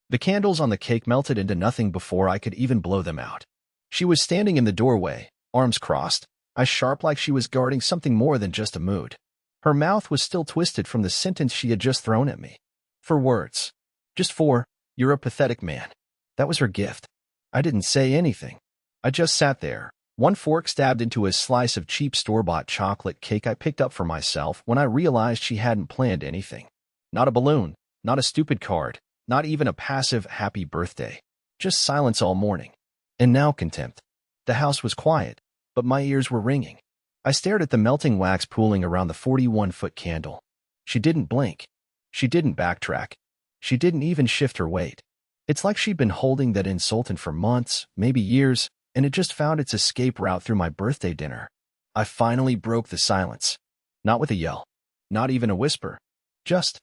The candles on the cake melted into nothing before I could even blow them out. She was standing in the doorway, arms crossed, eyes sharp like she was guarding something more than just a mood. Her mouth was still twisted from the sentence she had just thrown at me. 4 words. Just 4, "You're a pathetic man." That was her gift. I didn't say anything. I just sat there, one fork stabbed into a slice of cheap store-bought chocolate cake I picked up for myself when I realized she hadn't planned anything. Not a balloon, not a stupid card, not even a passive happy birthday. Just silence all morning. And now contempt. The house was quiet, but my ears were ringing. I stared at the melting wax pooling around the 41-foot candle. She didn't blink. She didn't backtrack. She didn't even shift her weight. It's like she'd been holding that insultant for months, maybe years, and it just found its escape route through my birthday dinner. I finally broke the silence. Not with a yell. Not even a whisper. Just,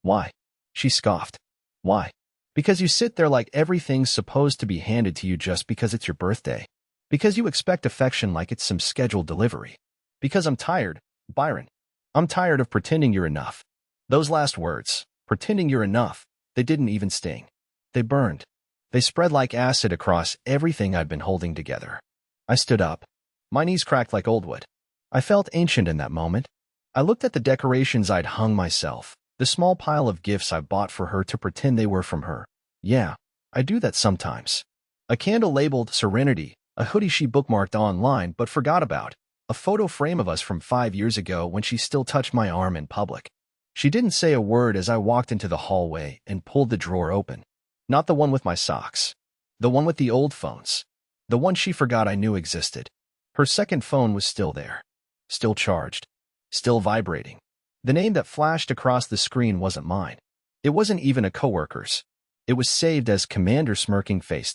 "Why?" She scoffed. "Why? Because you sit there like everything's supposed to be handed to you just because it's your birthday. Because you expect affection like it's some scheduled delivery. Because I'm tired, Byron. I'm tired of pretending you're enough." Those last words, pretending you're enough, they didn't even sting. They burned. They spread like acid across everything I'd been holding together. I stood up. My knees cracked like old wood. I felt ancient in that moment. I looked at the decorations I'd hung myself, the small pile of gifts I bought for her to pretend they were from her. Yeah, I do that sometimes. A candle labeled Serenity, a hoodie she bookmarked online but forgot about, a photo frame of us from 5 years ago when she still touched my arm in public. She didn't say a word as I walked into the hallway and pulled the drawer open. Not the one with my socks. The one with the old phones. The one she forgot I knew existed. Her second phone was still there. Still charged. Still vibrating. The name that flashed across the screen wasn't mine. It wasn't even a coworker's. It was saved as Commander Smirking Face.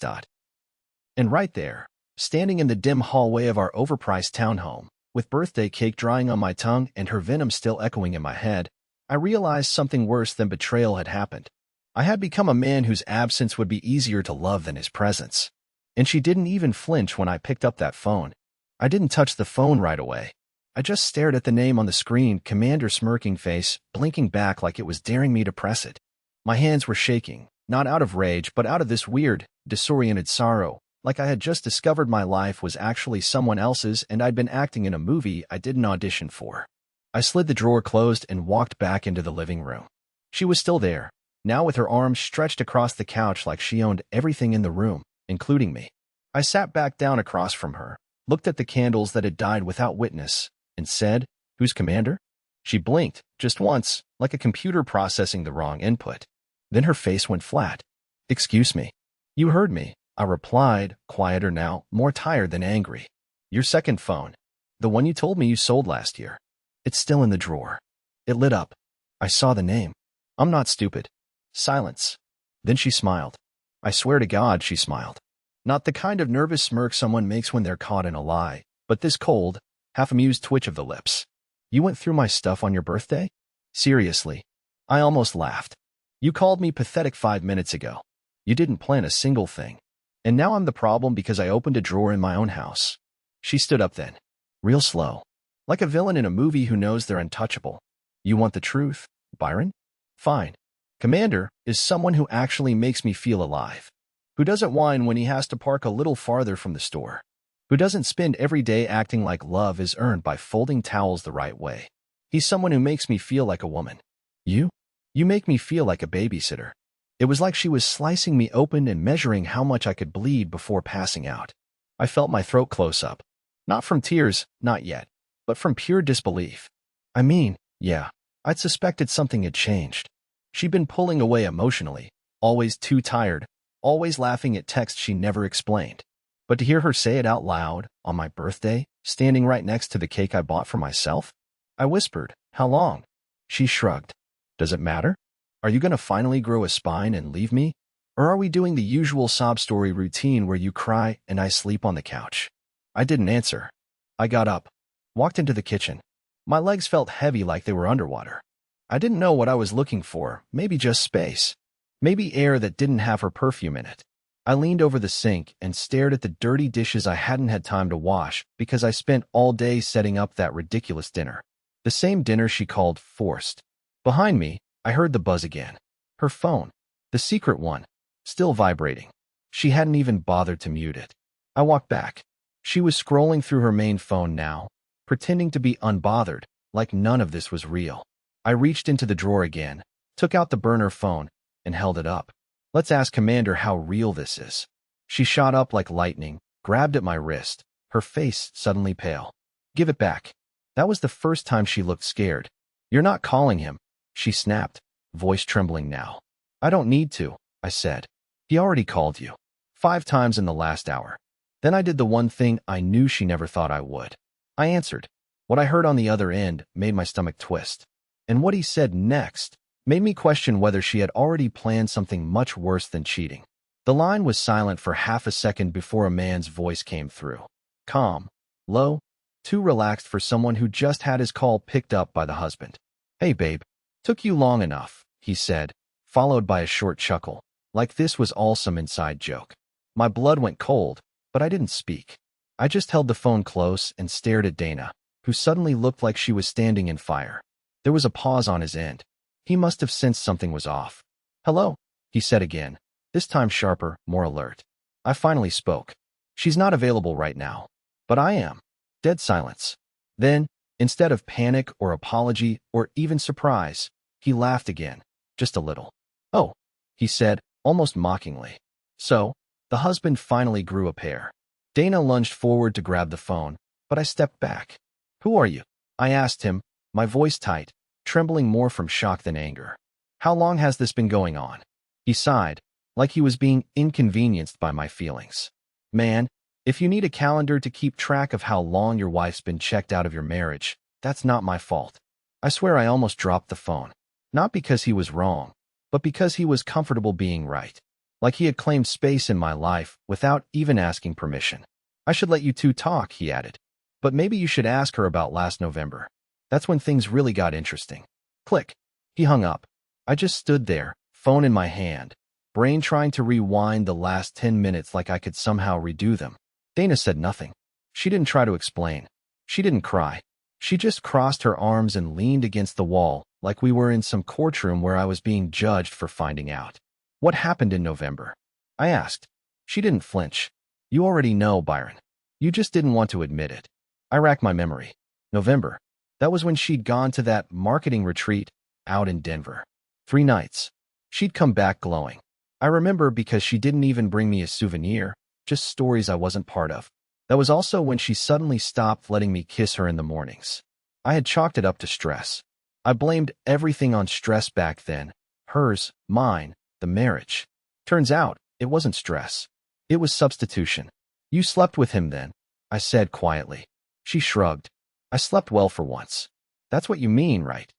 And right there, standing in the dim hallway of our overpriced townhome, with birthday cake drying on my tongue and her venom still echoing in my head, I realized something worse than betrayal had happened. I had become a man whose absence would be easier to love than his presence. And she didn't even flinch when I picked up that phone. I didn't touch the phone right away. I just stared at the name on the screen, Commander Smirking Face, blinking back like it was daring me to press it. My hands were shaking, not out of rage but out of this weird, disoriented sorrow, like I had just discovered my life was actually someone else's and I'd been acting in a movie I didn't audition for. I slid the drawer closed and walked back into the living room. She was still there, now with her arms stretched across the couch like she owned everything in the room, including me. I sat back down across from her, looked at the candles that had died without witness, and said, "Who's Commander?" She blinked, just once, like a computer processing the wrong input. Then her face went flat. "Excuse me." "You heard me," I replied, quieter now, more tired than angry. "Your second phone. The one you told me you sold last year. It's still in the drawer." It lit up. I saw the name. "I'm not stupid." Silence. Then she smiled. I swear to God she smiled. Not the kind of nervous smirk someone makes when they're caught in a lie, but this cold, half-amused twitch of the lips. "You went through my stuff on your birthday?" "Seriously." I almost laughed. "You called me pathetic 5 minutes ago. You didn't plan a single thing. And now I'm the problem because I opened a drawer in my own house." She stood up then. Real slow. Like a villain in a movie who knows they're untouchable. "You want the truth, Byron? Fine. Commander is someone who actually makes me feel alive. Who doesn't whine when he has to park a little farther from the store. Who doesn't spend every day acting like love is earned by folding towels the right way. He's someone who makes me feel like a woman. You? You make me feel like a babysitter." It was like she was slicing me open and measuring how much I could bleed before passing out. I felt my throat close up. Not from tears, not yet, but from pure disbelief. I mean, yeah, I'd suspected something had changed. She'd been pulling away emotionally, always too tired, always laughing at texts she never explained. But to hear her say it out loud, on my birthday, standing right next to the cake I bought for myself? I whispered, "How long?" She shrugged. "Does it matter? Are you going to finally grow a spine and leave me? Or are we doing the usual sob story routine where you cry and I sleep on the couch?" I didn't answer. I got up, walked into the kitchen. My legs felt heavy like they were underwater. I didn't know what I was looking for, maybe just space. Maybe air that didn't have her perfume in it. I leaned over the sink and stared at the dirty dishes I hadn't had time to wash because I spent all day setting up that ridiculous dinner. The same dinner she called forced. Behind me, I heard the buzz again. Her phone. The secret one. still vibrating. She hadn't even bothered to mute it. I walked back. She was scrolling through her main phone now, pretending to be unbothered, like none of this was real. I reached into the drawer again, took out the burner phone, and held it up. Let's ask Commander how real this is. She shot up like lightning, grabbed at my wrist, her face suddenly pale. Give it back. That was the first time she looked scared. You're not calling him, she snapped, voice trembling now. I don't need to, I said. He already called you. 5 times in the last hour. Then I did the one thing I knew she never thought I would. I answered. What I heard on the other end made my stomach twist. And what he said next made me question whether she had already planned something much worse than cheating. The line was silent for half a second before a man's voice came through. Calm, low, too relaxed for someone who just had his call picked up by the husband. Hey babe, took you long enough, he said, followed by a short chuckle, like this was all some inside joke. My blood went cold, but I didn't speak. I just held the phone close and stared at Dana, who suddenly looked like she was standing in fire. There was a pause on his end. He must have sensed something was off. Hello, he said again, this time sharper, more alert. I finally spoke. She's not available right now. But I am. Dead silence. Then, instead of panic or apology or even surprise, he laughed again, just a little. Oh, he said, almost mockingly. So, the husband finally grew a pair. Dana lunged forward to grab the phone, but I stepped back. Who are you? I asked him, my voice tight, trembling more from shock than anger. How long has this been going on? He sighed, like he was being inconvenienced by my feelings. Man, if you need a calendar to keep track of how long your wife's been checked out of your marriage, that's not my fault. I swear I almost dropped the phone. Not because he was wrong, but because he was comfortable being right. Like he had claimed space in my life without even asking permission. I should let you two talk, he added. But maybe you should ask her about last November. That's when things really got interesting. Click. He hung up. I just stood there, phone in my hand, brain trying to rewind the last 10 minutes like I could somehow redo them. Dana said nothing. She didn't try to explain. She didn't cry. She just crossed her arms and leaned against the wall like we were in some courtroom where I was being judged for finding out. What happened in November? I asked. She didn't flinch. You already know, Byron. You just didn't want to admit it. I racked my memory. November. That was when she'd gone to that marketing retreat out in Denver. 3 nights. She'd come back glowing. I remember because she didn't even bring me a souvenir, just stories I wasn't part of. That was also when she suddenly stopped letting me kiss her in the mornings. I had chalked it up to stress. I blamed everything on stress back then. Hers, mine, the marriage. Turns out, it wasn't stress. It was substitution. You slept with him then, I said quietly. She shrugged. I slept well for once. That's what you mean, right?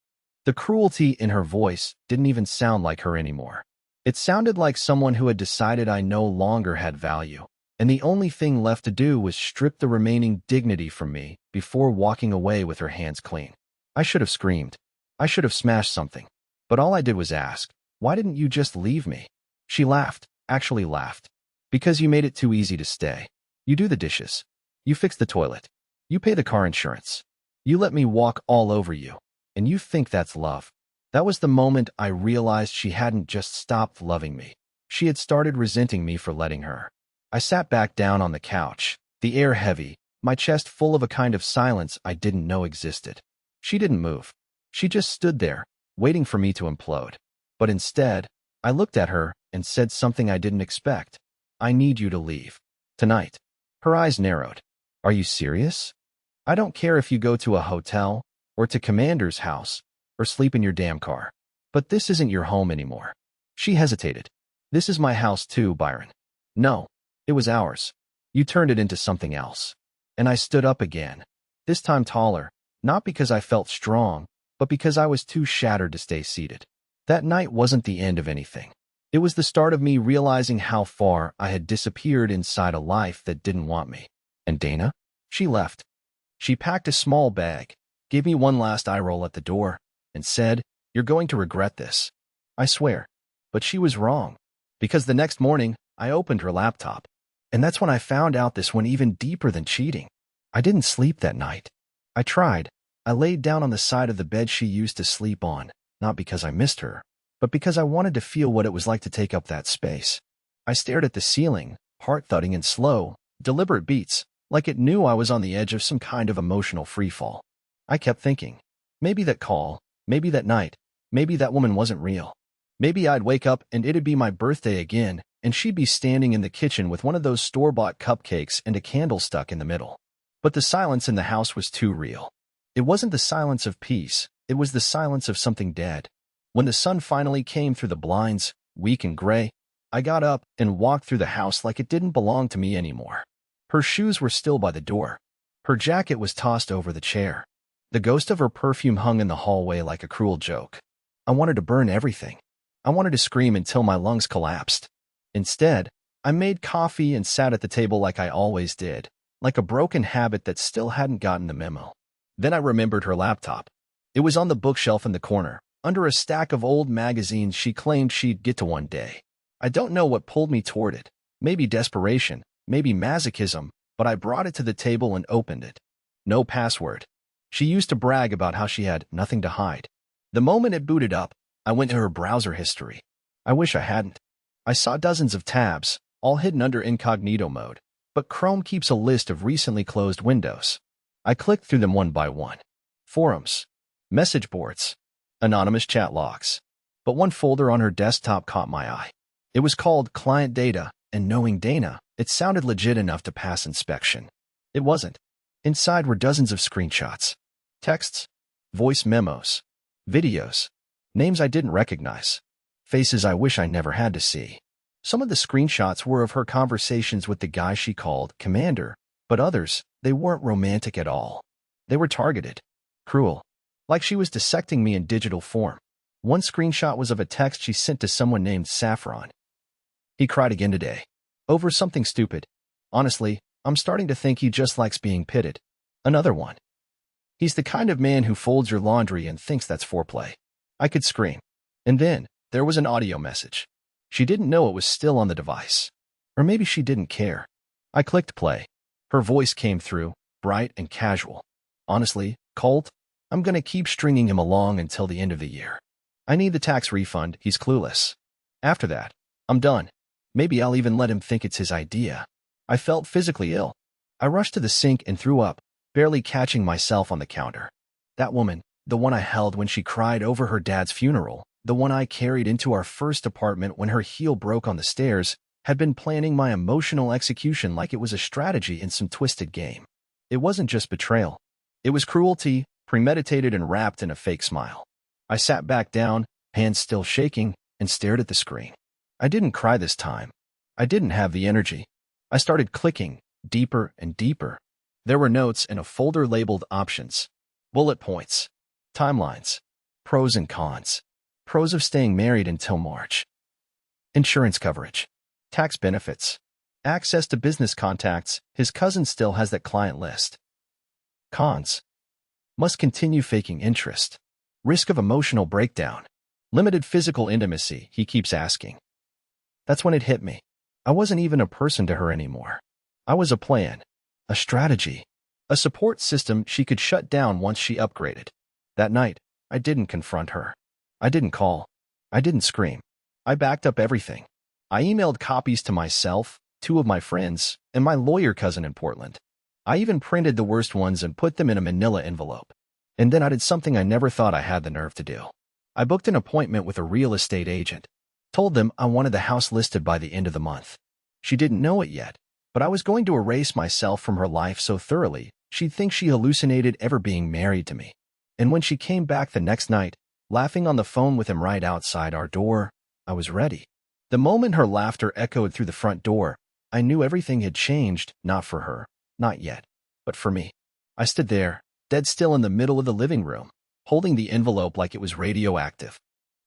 The cruelty in her voice didn't even sound like her anymore. It sounded like someone who had decided I no longer had value, and the only thing left to do was strip the remaining dignity from me before walking away with her hands clean. I should have screamed. I should have smashed something. But all I did was ask, why didn't you just leave me? She laughed, actually laughed. Because you made it too easy to stay. You do the dishes. You fix the toilet. You pay the car insurance. You let me walk all over you. And you think that's love. That was the moment I realized she hadn't just stopped loving me. She had started resenting me for letting her. I sat back down on the couch, the air heavy, my chest full of a kind of silence I didn't know existed. She didn't move. She just stood there, waiting for me to implode. But instead, I looked at her and said something I didn't expect. I need you to leave. Tonight. Her eyes narrowed. Are you serious? I don't care if you go to a hotel, or to Commander's house, or sleep in your damn car. But this isn't your home anymore. She hesitated. This is my house too, Byron. No, it was ours. You turned it into something else. And I stood up again, this time taller, not because I felt strong, but because I was too shattered to stay seated. That night wasn't the end of anything. It was the start of me realizing how far I had disappeared inside a life that didn't want me. And Dana? She left. She packed a small bag, gave me one last eye roll at the door, and said, "You're going to regret this." I swear. But she was wrong. Because the next morning, I opened her laptop. And that's when I found out this went even deeper than cheating. I didn't sleep that night. I tried. I laid down on the side of the bed she used to sleep on, not because I missed her, but because I wanted to feel what it was like to take up that space. I stared at the ceiling, heart thudding in slow, deliberate beats, like it knew I was on the edge of some kind of emotional freefall. I kept thinking, maybe that call, maybe that night, maybe that woman wasn't real. Maybe I'd wake up and it'd be my birthday again, and she'd be standing in the kitchen with one of those store-bought cupcakes and a candle stuck in the middle. But the silence in the house was too real. It wasn't the silence of peace, it was the silence of something dead. When the sun finally came through the blinds, weak and gray, I got up and walked through the house like it didn't belong to me anymore. Her shoes were still by the door. Her jacket was tossed over the chair. The ghost of her perfume hung in the hallway like a cruel joke. I wanted to burn everything. I wanted to scream until my lungs collapsed. Instead, I made coffee and sat at the table like I always did, like a broken habit that still hadn't gotten the memo. Then I remembered her laptop. It was on the bookshelf in the corner, under a stack of old magazines she claimed she'd get to one day. I don't know what pulled me toward it. Maybe desperation, maybe masochism, but I brought it to the table and opened it. No password. She used to brag about how she had nothing to hide. The moment it booted up, I went to her browser history. I wish I hadn't. I saw dozens of tabs, all hidden under incognito mode, but Chrome keeps a list of recently closed windows. I clicked through them one by one. Forums, message boards, anonymous chat logs. But one folder on her desktop caught my eye. It was called Client Data, and knowing Dana, it sounded legit enough to pass inspection. It wasn't. Inside were dozens of screenshots, texts, voice memos, videos, names I didn't recognize, faces I wish I never had to see. Some of the screenshots were of her conversations with the guy she called Commander, but others, they weren't romantic at all. They were targeted, cruel, like she was dissecting me in digital form. One screenshot was of a text she sent to someone named Saffron. He cried again today. Over something stupid. Honestly, I'm starting to think he just likes being pitted. Another one. He's the kind of man who folds your laundry and thinks that's foreplay. I could scream. And then, there was an audio message. She didn't know it was still on the device. Or maybe she didn't care. I clicked play. Her voice came through, bright and casual. Honestly, Colt, I'm gonna keep stringing him along until the end of the year. I need the tax refund, he's clueless. After that, I'm done. Maybe I'll even let him think it's his idea. I felt physically ill. I rushed to the sink and threw up, barely catching myself on the counter. That woman, the one I held when she cried over her dad's funeral, the one I carried into our first apartment when her heel broke on the stairs, had been planning my emotional execution like it was a strategy in some twisted game. It wasn't just betrayal. It was cruelty, premeditated and wrapped in a fake smile. I sat back down, hands still shaking, and stared at the screen. I didn't cry this time. I didn't have the energy. I started clicking, deeper and deeper. There were notes in a folder labeled Options, bullet points, timelines, pros and cons, pros of staying married until March, insurance coverage, tax benefits, access to business contacts, his cousin still has that client list, cons, must continue faking interest, risk of emotional breakdown, limited physical intimacy, he keeps asking. That's when it hit me. I wasn't even a person to her anymore. I was a plan, a strategy, a support system she could shut down once she upgraded. That night, I didn't confront her. I didn't call. I didn't scream. I backed up everything. I emailed copies to myself, 2 of my friends, and my lawyer cousin in Portland. I even printed the worst ones and put them in a manila envelope. And then I did something I never thought I had the nerve to do. I booked an appointment with a real estate agent. Told them I wanted the house listed by the end of the month. She didn't know it yet, but I was going to erase myself from her life so thoroughly, she'd think she hallucinated ever being married to me. And when she came back the next night, laughing on the phone with him right outside our door, I was ready. The moment her laughter echoed through the front door, I knew everything had changed, not for her, not yet, but for me. I stood there, dead still in the middle of the living room, holding the envelope like it was radioactive.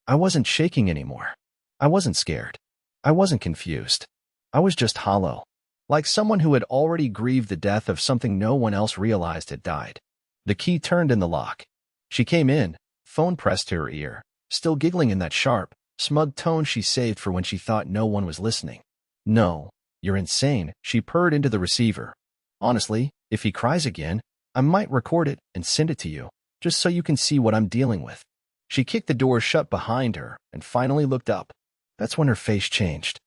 I wasn't shaking anymore. I wasn't scared. I wasn't confused. I was just hollow, like someone who had already grieved the death of something no one else realized had died. The key turned in the lock. She came in, phone pressed to her ear, still giggling in that sharp, smug tone she saved for when she thought no one was listening. No, you're insane, she purred into the receiver. Honestly, if he cries again, I might record it and send it to you, just so you can see what I'm dealing with. She kicked the door shut behind her and finally looked up. That's when her face changed.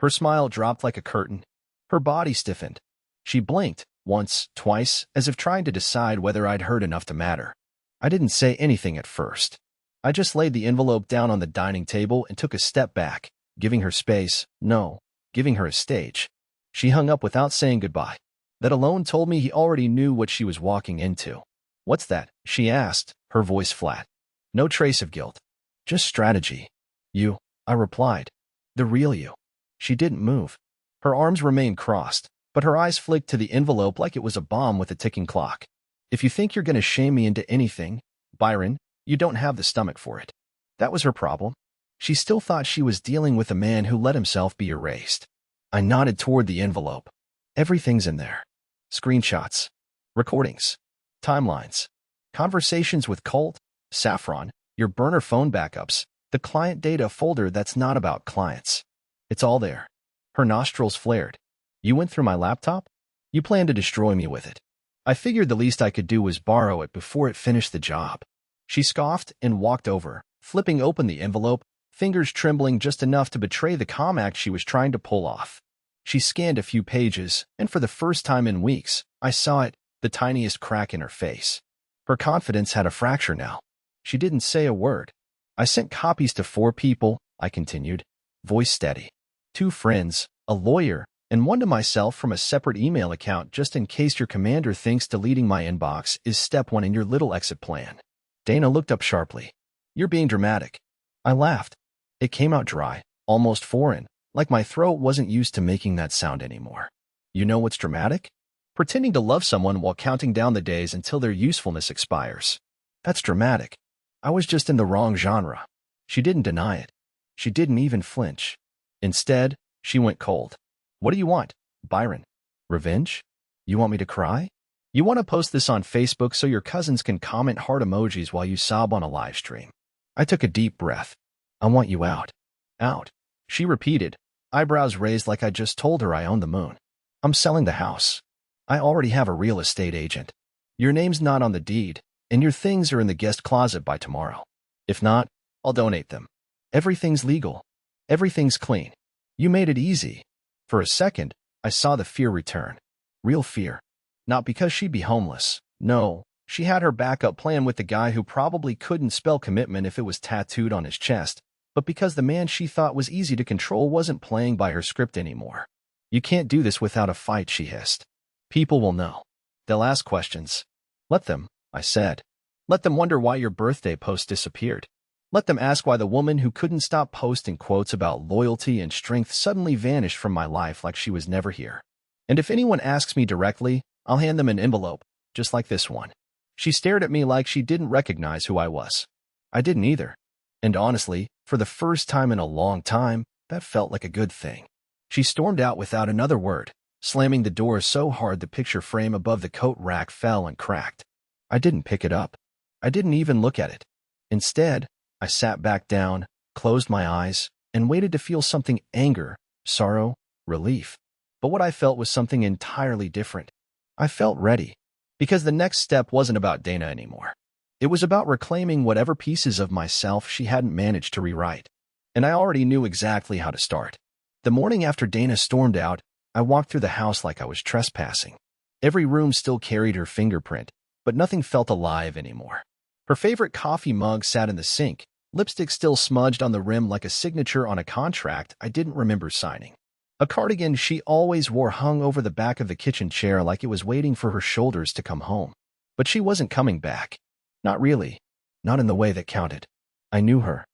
Her smile dropped like a curtain. Her body stiffened. She blinked, once, twice, as if trying to decide whether I'd heard enough to matter. I didn't say anything at first. I just laid the envelope down on the dining table and took a step back, giving her space, no, giving her a stage. She hung up without saying goodbye. That alone told me he already knew what she was walking into. "What's that?" she asked, her voice flat. No trace of guilt. Just strategy. "You," I replied. "The real you." She didn't move. Her arms remained crossed, but her eyes flicked to the envelope like it was a bomb with a ticking clock. "If you think you're going to shame me into anything, Byron, you don't have the stomach for it." That was her problem. She still thought she was dealing with a man who let himself be erased. I nodded toward the envelope. Everything's in there. Screenshots. Recordings. Timelines. Conversations with Colt, Saffron, your burner phone backups, the client data folder that's not about clients. It's all there. Her nostrils flared. "You went through my laptop? You plan to destroy me with it." I figured the least I could do was borrow it before it finished the job. She scoffed and walked over, flipping open the envelope, fingers trembling just enough to betray the calm act she was trying to pull off. She scanned a few pages, and for the first time in weeks, I saw it, the tiniest crack in her face. Her confidence had a fracture now. She didn't say a word. "I sent copies to 4 people," I continued, voice steady. 2 friends, a lawyer, and 1 to myself from a separate email account just in case your commander thinks deleting my inbox is step 1 in your little exit plan. Dana looked up sharply. "You're being dramatic." I laughed. It came out dry, almost foreign, like my throat wasn't used to making that sound anymore. "You know what's dramatic? Pretending to love someone while counting down the days until their usefulness expires. That's dramatic." I was just in the wrong genre. She didn't deny it. She didn't even flinch. Instead, she went cold. "What do you want, Byron? Revenge? You want me to cry? You want to post this on Facebook so your cousins can comment heart emojis while you sob on a live stream?" I took a deep breath. "I want you out." "Out," she repeated, eyebrows raised like I just told her I owned the moon. "I'm selling the house. I already have a real estate agent. Your name's not on the deed, and your things are in the guest closet by tomorrow. If not, I'll donate them. Everything's legal. Everything's clean. You made it easy." For a second, I saw the fear return. Real fear. Not because she'd be homeless. No, she had her backup plan with the guy who probably couldn't spell commitment if it was tattooed on his chest, but because the man she thought was easy to control wasn't playing by her script anymore. "You can't do this without a fight," she hissed. "People will know. They'll ask questions." "Let them," I said. "Let them wonder why your birthday post disappeared. Let them ask why the woman who couldn't stop posting quotes about loyalty and strength suddenly vanished from my life like she was never here. And if anyone asks me directly, I'll hand them an envelope, just like this one." She stared at me like she didn't recognize who I was. I didn't either. And honestly, for the first time in a long time, that felt like a good thing. She stormed out without another word, slamming the door so hard the picture frame above the coat rack fell and cracked. I didn't pick it up. I didn't even look at it. Instead, I sat back down, closed my eyes, and waited to feel something: anger, sorrow, relief. But what I felt was something entirely different. I felt ready. Because the next step wasn't about Dana anymore. It was about reclaiming whatever pieces of myself she hadn't managed to rewrite. And I already knew exactly how to start. The morning after Dana stormed out, I walked through the house like I was trespassing. Every room still carried her fingerprint, but nothing felt alive anymore. Her favorite coffee mug sat in the sink, lipstick still smudged on the rim like a signature on a contract I didn't remember signing. A cardigan she always wore hung over the back of the kitchen chair like it was waiting for her shoulders to come home. But she wasn't coming back. Not really. Not in the way that counted. I knew her.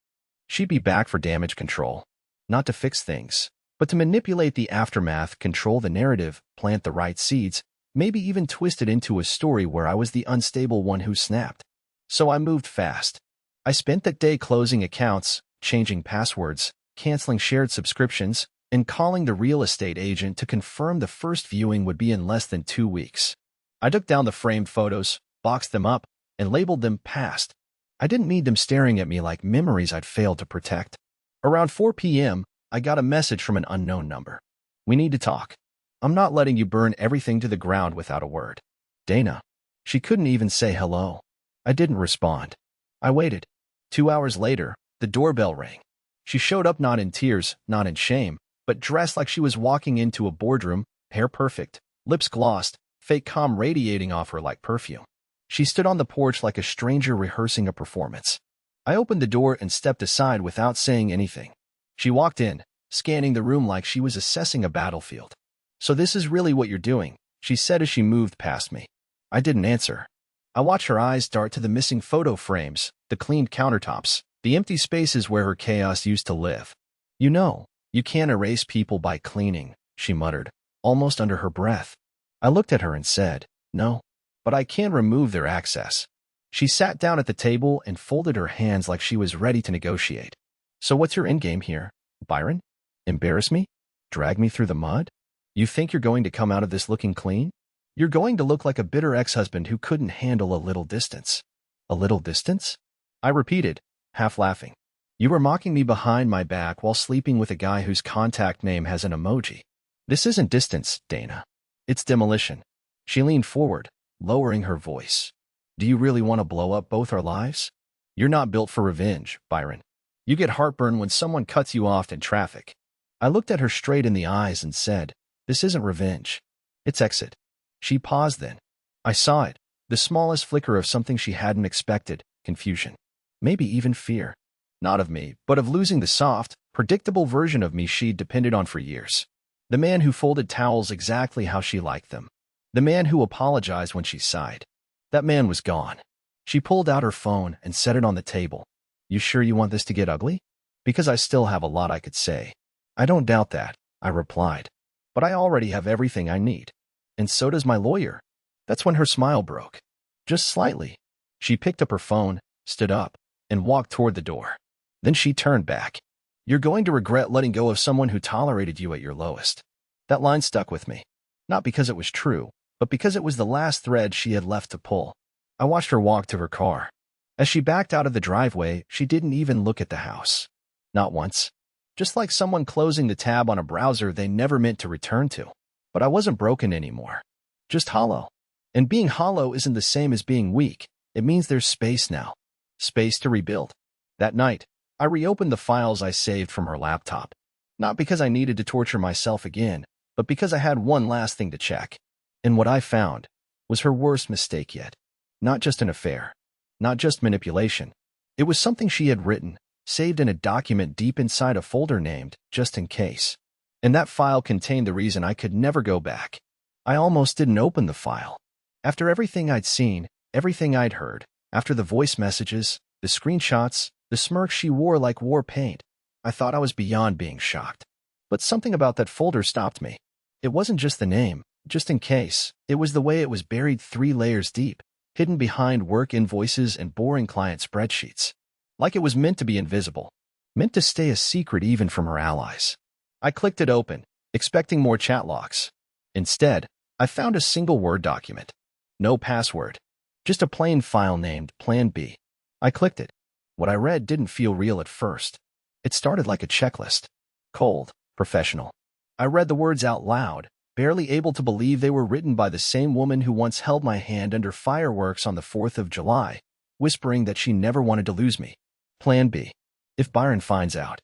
She'd be back for damage control. Not to fix things, but to manipulate the aftermath, control the narrative, plant the right seeds, maybe even twist it into a story where I was the unstable one who snapped. So I moved fast. I spent that day closing accounts, changing passwords, canceling shared subscriptions, and calling the real estate agent to confirm the first viewing would be in less than 2 weeks. I took down the framed photos, boxed them up, and labeled them past. I didn't need them staring at me like memories I'd failed to protect. Around 4 p.m., I got a message from an unknown number. "We need to talk. I'm not letting you burn everything to the ground without a word. Dana." She couldn't even say hello. I didn't respond. I waited. 2 hours later, the doorbell rang. She showed up not in tears, not in shame, but dressed like she was walking into a boardroom, hair perfect, lips glossed, fake calm radiating off her like perfume. She stood on the porch like a stranger rehearsing a performance. I opened the door and stepped aside without saying anything. She walked in, scanning the room like she was assessing a battlefield. "So this is really what you're doing," she said as she moved past me. I didn't answer. I watched her eyes dart to the missing photo frames, the cleaned countertops, the empty spaces where her chaos used to live. "You know, you can't erase people by cleaning," she muttered, almost under her breath. I looked at her and said, "No, but I can remove their access." She sat down at the table and folded her hands like she was ready to negotiate. "So what's your endgame here, Byron? Embarrass me? Drag me through the mud? You think you're going to come out of this looking clean? You're going to look like a bitter ex-husband who couldn't handle a little distance." "A little distance?" I repeated, half laughing. "You were mocking me behind my back while sleeping with a guy whose contact name has an emoji. This isn't distance, Dana. It's demolition." She leaned forward, lowering her voice. "Do you really want to blow up both our lives? You're not built for revenge, Byron. You get heartburn when someone cuts you off in traffic." I looked at her straight in the eyes and said, "This isn't revenge. It's exit." She paused then. I saw it, the smallest flicker of something she hadn't expected, confusion. Maybe even fear. Not of me, but of losing the soft, predictable version of me she'd depended on for years. The man who folded towels exactly how she liked them. The man who apologized when she sighed. That man was gone. She pulled out her phone and set it on the table. "You sure you want this to get ugly?" "Because I still have a lot I could say." "I don't doubt that," I replied. "But I already have everything I need. And so does my lawyer." That's when her smile broke. Just slightly. She picked up her phone, stood up, and walked toward the door. Then she turned back. "You're going to regret letting go of someone who tolerated you at your lowest." That line stuck with me. Not because it was true, but because it was the last thread she had left to pull. I watched her walk to her car. As she backed out of the driveway, she didn't even look at the house. Not once. Just like someone closing the tab on a browser they never meant to return to. But I wasn't broken anymore. Just hollow. And being hollow isn't the same as being weak. It means there's space now. Space to rebuild. That night, I reopened the files I saved from her laptop. Not because I needed to torture myself again, but because I had one last thing to check. And what I found was her worst mistake yet. Not just an affair. Not just manipulation. It was something she had written, saved in a document deep inside a folder named Just in Case. And that file contained the reason I could never go back. I almost didn't open the file. After everything I'd seen, everything I'd heard, after the voice messages, the screenshots, the smirk she wore like war paint, I thought I was beyond being shocked. But something about that folder stopped me. It wasn't just the name, Just in Case. It was the way it was buried 3 layers deep, hidden behind work invoices and boring client spreadsheets. Like it was meant to be invisible. Meant to stay a secret even from her allies. I clicked it open, expecting more chat logs. Instead, I found a single Word document. No password. Just a plain file named Plan B. I clicked it. What I read didn't feel real at first. It started like a checklist. Cold, professional. I read the words out loud, barely able to believe they were written by the same woman who once held my hand under fireworks on the 4th of July, whispering that she never wanted to lose me. Plan B. If Byron finds out.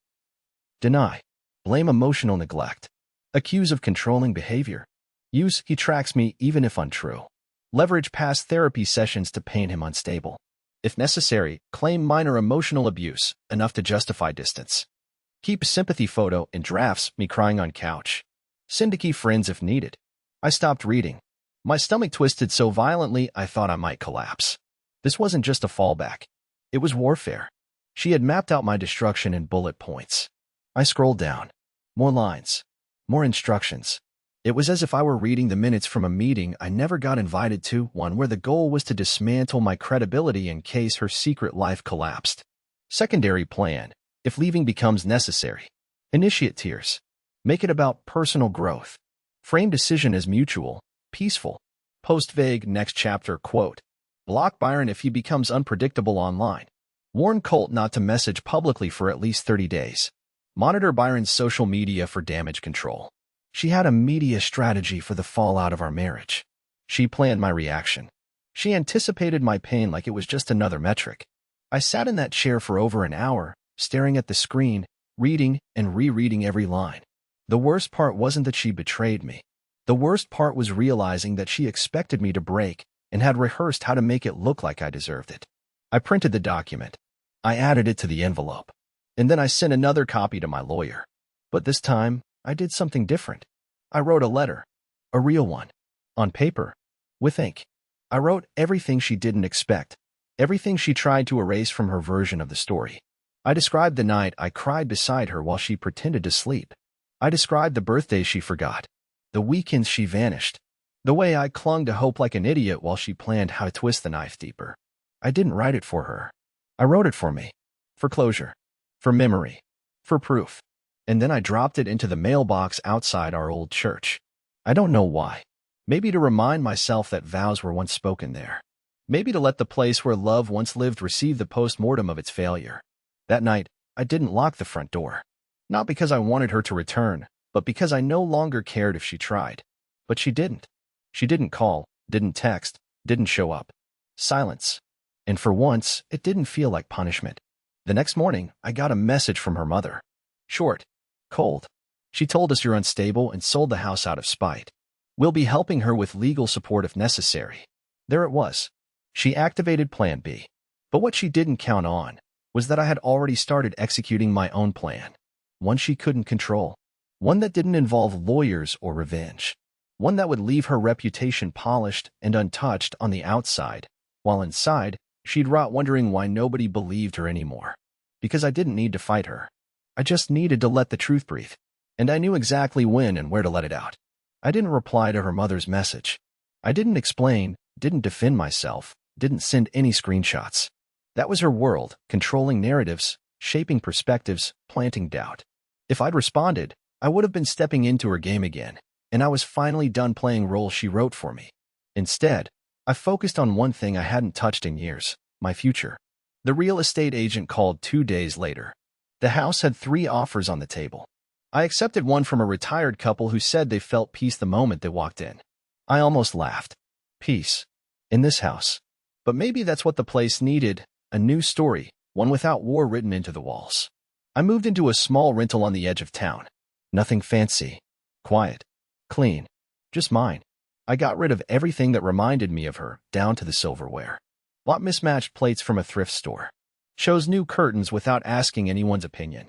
Deny. Blame emotional neglect. Accuse of controlling behavior. Use he tracks me even if untrue. Leverage past therapy sessions to paint him unstable. If necessary, claim minor emotional abuse, enough to justify distance. Keep sympathy photo in drafts, me crying on couch. Send to key friends if needed. I stopped reading. My stomach twisted so violently I thought I might collapse. This wasn't just a fallback. It was warfare. She had mapped out my destruction in bullet points. I scrolled down. More lines. More instructions. It was as if I were reading the minutes from a meeting I never got invited to, one where the goal was to dismantle my credibility in case her secret life collapsed. Secondary plan. If leaving becomes necessary. Initiate tears. Make it about personal growth. Frame decision as mutual, peaceful. Post vague next chapter quote. Block Byron if he becomes unpredictable online. Warn Colt not to message publicly for at least 30 days. Monitor Byron's social media for damage control. She had a media strategy for the fallout of our marriage. She planned my reaction. She anticipated my pain like it was just another metric. I sat in that chair for over an hour, staring at the screen, reading and rereading every line. The worst part wasn't that she betrayed me. The worst part was realizing that she expected me to break and had rehearsed how to make it look like I deserved it. I printed the document. I added it to the envelope. And then I sent another copy to my lawyer. But this time, I did something different. I wrote a letter. A real one. On paper. With ink. I wrote everything she didn't expect. Everything she tried to erase from her version of the story. I described the night I cried beside her while she pretended to sleep. I described the birthdays she forgot. The weekends she vanished. The way I clung to hope like an idiot while she planned how to twist the knife deeper. I didn't write it for her. I wrote it for me. For closure. For memory. For proof. And then I dropped it into the mailbox outside our old church. I don't know why. Maybe to remind myself that vows were once spoken there. Maybe to let the place where love once lived receive the post-mortem of its failure. That night, I didn't lock the front door. Not because I wanted her to return, but because I no longer cared if she tried. But she didn't. She didn't call, didn't text, didn't show up. Silence. And for once, it didn't feel like punishment. The next morning, I got a message from her mother. Short. Cold. She told us you're unstable and sold the house out of spite. We'll be helping her with legal support if necessary. There it was. She activated Plan B. But what she didn't count on was that I had already started executing my own plan. One she couldn't control. One that didn't involve lawyers or revenge. One that would leave her reputation polished and untouched on the outside, while inside, she'd rot wondering why nobody believed her anymore. Because I didn't need to fight her. I just needed to let the truth breathe. And I knew exactly when and where to let it out. I didn't reply to her mother's message. I didn't explain, didn't defend myself, didn't send any screenshots. That was her world, controlling narratives, shaping perspectives, planting doubt. If I'd responded, I would have been stepping into her game again, and I was finally done playing roles she wrote for me. Instead, I focused on one thing I hadn't touched in years, my future. The real estate agent called 2 days later. The house had 3 offers on the table. I accepted one from a retired couple who said they felt peace the moment they walked in. I almost laughed. Peace. In this house. But maybe that's what the place needed, a new story, one without war written into the walls. I moved into a small rental on the edge of town. Nothing fancy. Quiet. Clean. Just mine. I got rid of everything that reminded me of her, down to the silverware. Bought mismatched plates from a thrift store. Chose new curtains without asking anyone's opinion.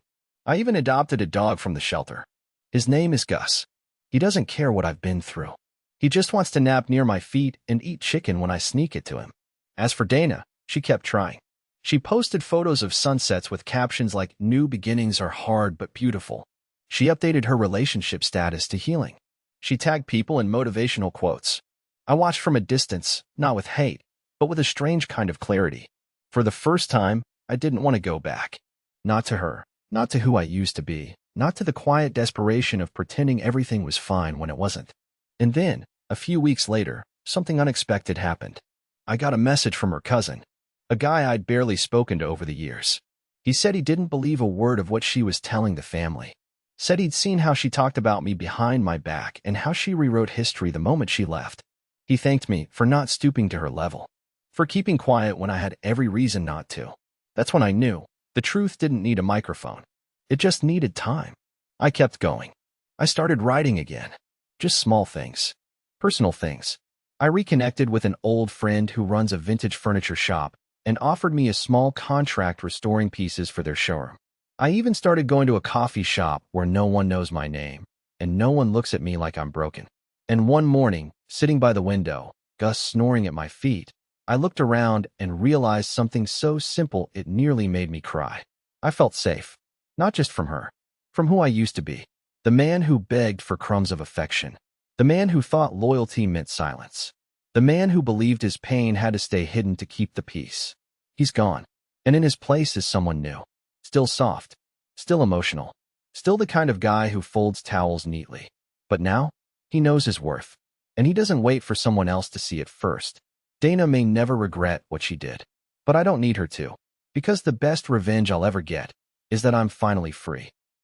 I even adopted a dog from the shelter. His name is Gus. He doesn't care what I've been through. He just wants to nap near my feet and eat chicken when I sneak it to him. As for Dana, she kept trying. She posted photos of sunsets with captions like, "New beginnings are hard but beautiful." She updated her relationship status to healing. She tagged people in motivational quotes. I watched from a distance, not with hate, but with a strange kind of clarity. For the first time, I didn't want to go back. Not to her, not to who I used to be, not to the quiet desperation of pretending everything was fine when it wasn't. And then, a few weeks later, something unexpected happened. I got a message from her cousin, a guy I'd barely spoken to over the years. He said he didn't believe a word of what she was telling the family. Said he'd seen how she talked about me behind my back and how she rewrote history the moment she left. He thanked me for not stooping to her level, for keeping quiet when I had every reason not to. That's when I knew the truth didn't need a microphone. It just needed time. I kept going. I started writing again. Just small things. Personal things. I reconnected with an old friend who runs a vintage furniture shop and offered me a small contract restoring pieces for their showroom. I even started going to a coffee shop where no one knows my name, and no one looks at me like I'm broken. And one morning, sitting by the window, Gus snoring at my feet, I looked around and realized something so simple it nearly made me cry. I felt safe. Not just from her. From who I used to be. The man who begged for crumbs of affection. The man who thought loyalty meant silence. The man who believed his pain had to stay hidden to keep the peace. He's gone. And in his place is someone new. Still soft. Still emotional. Still the kind of guy who folds towels neatly. But now, he knows his worth. And he doesn't wait for someone else to see it first. Dana may never regret what she did. But I don't need her to. Because the best revenge I'll ever get is that I'm finally free.